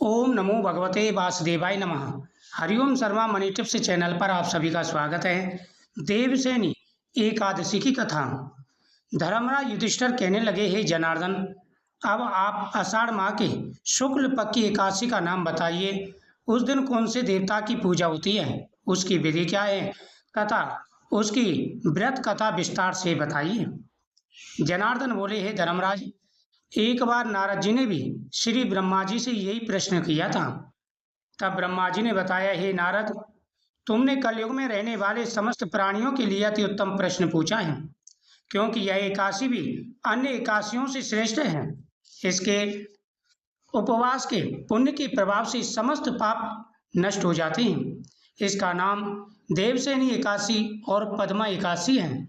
ओम नमो भगवते वासुदेवाय नमः। Hariom Sharma money tips channel पर आप सभी का स्वागत है। देवसेनी एकादशी की कथा। धर्मराज युधिष्ठिर कहने लगे, हे जनार्दन, अब आप आषाढ़ माह के शुक्ल पक्ष की एकादशी का नाम बताइए। उस दिन कौन से देवता की पूजा होती है, उसकी विधि क्या है तथा उसकी व्रत कथा विस्तार से बताइए। जनार्दन बोले, हे धर्मराज, एक बार नारद जी ने भी श्री ब्रह्मा जी से यही प्रश्न किया था। तब ब्रह्मा जी ने बताया, हे नारद, तुमने कलयुग में रहने वाले समस्त प्राणियों के लिए अति उत्तम प्रश्न पूछा है, क्योंकि यह एकादशी भी अन्य एकादशियों से श्रेष्ठ है। इसके उपवास के पुण्य के प्रभाव से समस्त पाप नष्ट हो जाते हैं। इसका नाम देवसेनी एकादशी और पद्मा एकादशी है।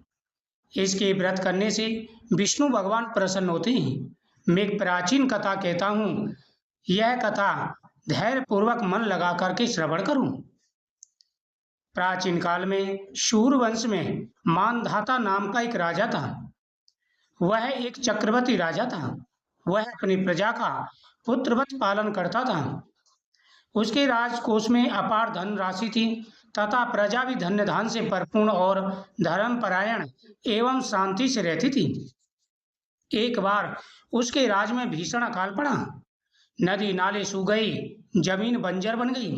इसके व्रत करने से विष्णु भगवान प्रसन्न होते हैं। मैं एक प्राचीन कथा कहता हूँ, यह कथा धैर्य पूर्वक मन लगा करके श्रवण करूं। प्राचीन काल में शूर वंश में मानधाता नाम का एक राजा था। वह एक चक्रवर्ती राजा था। वह अपनी प्रजा का पुत्रवत पालन करता था। उसके राजकोष में अपार धन राशि थी तथा प्रजा भी धन्य धान से परिपूर्ण और धर्मपरायण एवं शांति से रहती थी। एक बार उसके राज में भीषण अकाल पड़ा। नदी नाले सूख गई, जमीन बंजर बन गई।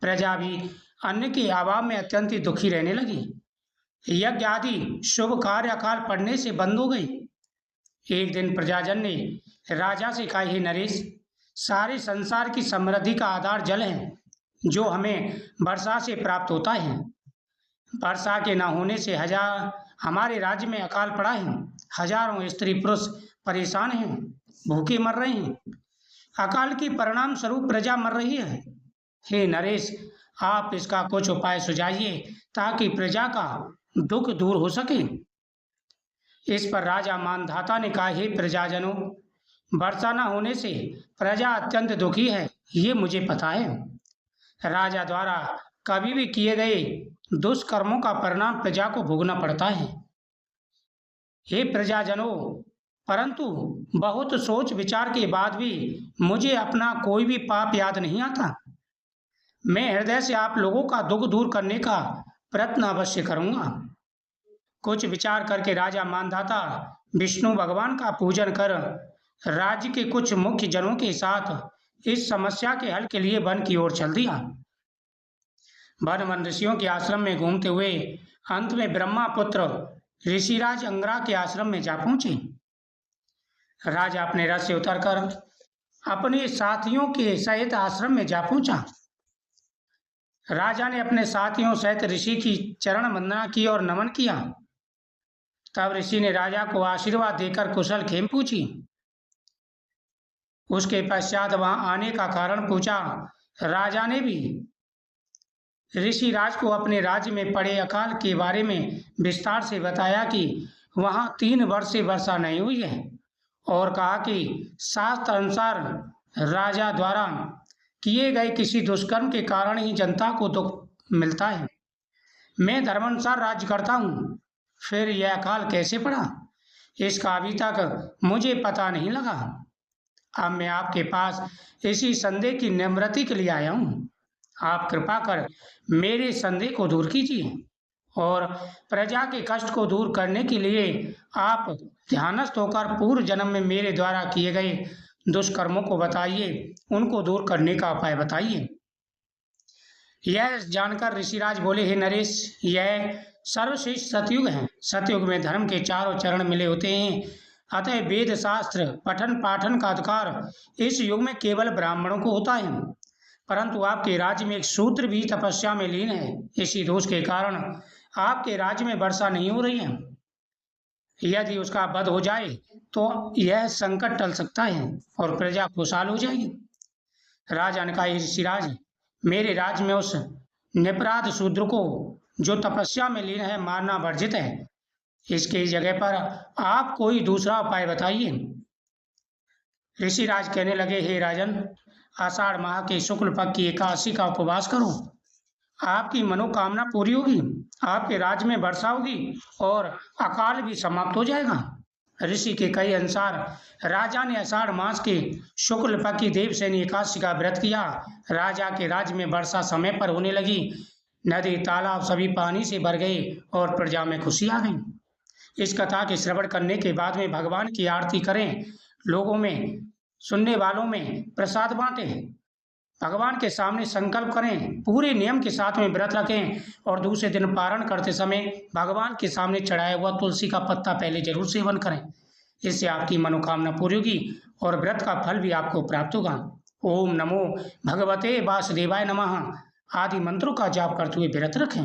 प्रजा भी अन्न के अभाव में अत्यंत दुखी रहने लगी। यज्ञ आदि शुभ कार्य अकाल पड़ने से बंद हो गई। एक दिन प्रजाजन ने राजा से कहा, हे नरेश, सारे संसार की समृद्धि का आधार जल है, जो हमें वर्षा से प्राप्त होता है। वर्षा के न होने से हमारे राज्य में अकाल पड़ा है। हजारों स्त्री पुरुष परेशान हैं, भूखे मर रहे हैं। अकाल के परिणाम स्वरूप प्रजा मर रही है। हे नरेश, आप इसका कुछ उपाय सुझाइए ताकि प्रजा का दुख दूर हो सके। इस पर राजा मानधाता ने कहा, हे प्रजाजनों, वर्षा न होने से प्रजा अत्यंत दुखी है, ये मुझे पता है। राजा द्वारा कभी भी किए गए दुष्कर्मों का परिणाम प्रजा को भोगना पड़ता है। हे प्रजाजनों, परंतु बहुत सोच विचार के बाद भी मुझे अपना कोई भी पाप याद नहीं आता। मैं हृदय से आप लोगों का दुख दूर करने का प्रयत्न अवश्य करूंगा। कुछ विचार करके राजा मानधाता विष्णु भगवान का पूजन कर राज्य के कुछ मुख्य जनों के साथ इस समस्या के हल के लिए वन की ओर चल दिया। वन ऋषियों के आश्रम में घूमते हुए अंत में ब्रह्मा पुत्र ऋषिराज अंगरा के आश्रम में जा पहुंचे। राजा अपने रथ से उतरकर अपने साथियों के सहित आश्रम में जा पहुंचा। राजा ने अपने साथियों सहित ऋषि की चरण वंदना की और नमन किया। तब ऋषि ने राजा को आशीर्वाद देकर कुशल क्षेम पूछी। उसके पश्चात वहां आने का कारण पूछा। राजा ने भी ऋषिराज को अपने राज्य में पड़े अकाल के बारे में विस्तार से बताया कि वहां 3 वर्ष से वर्षा नहीं हुई है, और कहा कि शास्त्र अनुसार राजा द्वारा किए गए किसी दुष्कर्म के कारण ही जनता को दुख मिलता है। मैं धर्मानुसार राज्य करता हूँ, फिर यह अकाल कैसे पड़ा, इसका अभी तक मुझे पता नहीं लगा। अब मैं आपके पास इसी संदेह की निवृत्ति के लिए आया हूँ। आप कृपा कर मेरे संदेह को दूर कीजिए और प्रजा के कष्ट को दूर करने के लिए आप ध्यानस्थ होकर पूर्व जन्म में मेरे द्वारा किए गए दुष्कर्मों को बताइए, उनको दूर करने का उपाय बताइए। यह जानकर ऋषिराज बोले, हे नरेश, यह सर्वश्रेष्ठ सतयुग है। सतयुग में धर्म के चारों चरण मिले होते हैं, अतः वेद शास्त्र पठन पाठन का अधिकार इस युग में केवल ब्राह्मणों को होता है। परंतु आपके राज्य में एक शूद्र भी तपस्या में लीन है। इसी दोष के कारण आपके राज्य में वर्षा नहीं हो रही है। यदि उसका वध हो जाए तो यह संकट टल सकता है और प्रजा खुशहाल हो जाएगी। राजा ने कहा, ऋषिराज, मेरे राज्य में उस निपराध शूद्र को जो तपस्या में लीन है मारना वर्जित है। इसके जगह पर आप कोई दूसरा उपाय बताइए। ऋषिराज कहने लगे, हे राजन, आषाढ़ माह के शुक्ल पक्ष की एकादशी का उपवास करो। आपकी मनोकामना पूरी होगी, आपके राज्य में वर्षा होगी और अकाल भी समाप्त हो जाएगा। ऋषि के कहे अनुसार राजा ने आषाढ़ मास के शुक्ल पक्ष की देवशयनी एकादशी का व्रत किया। राजा के राज्य में वर्षा समय पर होने लगी। नदी तालाब सभी पानी से भर गए और प्रजा में खुशी आ गई। इस कथा के श्रवण करने के बाद में भगवान की आरती करें, लोगों में, सुनने वालों में प्रसाद बांटें, भगवान के सामने संकल्प करें, पूरे नियम के साथ में व्रत रखें और दूसरे दिन पारण करते समय भगवान के सामने चढ़ाया हुआ तुलसी का पत्ता पहले जरूर सेवन करें। इससे आपकी मनोकामना पूरी होगी और व्रत का फल भी आपको प्राप्त होगा। ओम नमो भगवते वासुदेवाय नमः आदि मंत्रों का जाप करते हुए व्रत रखें।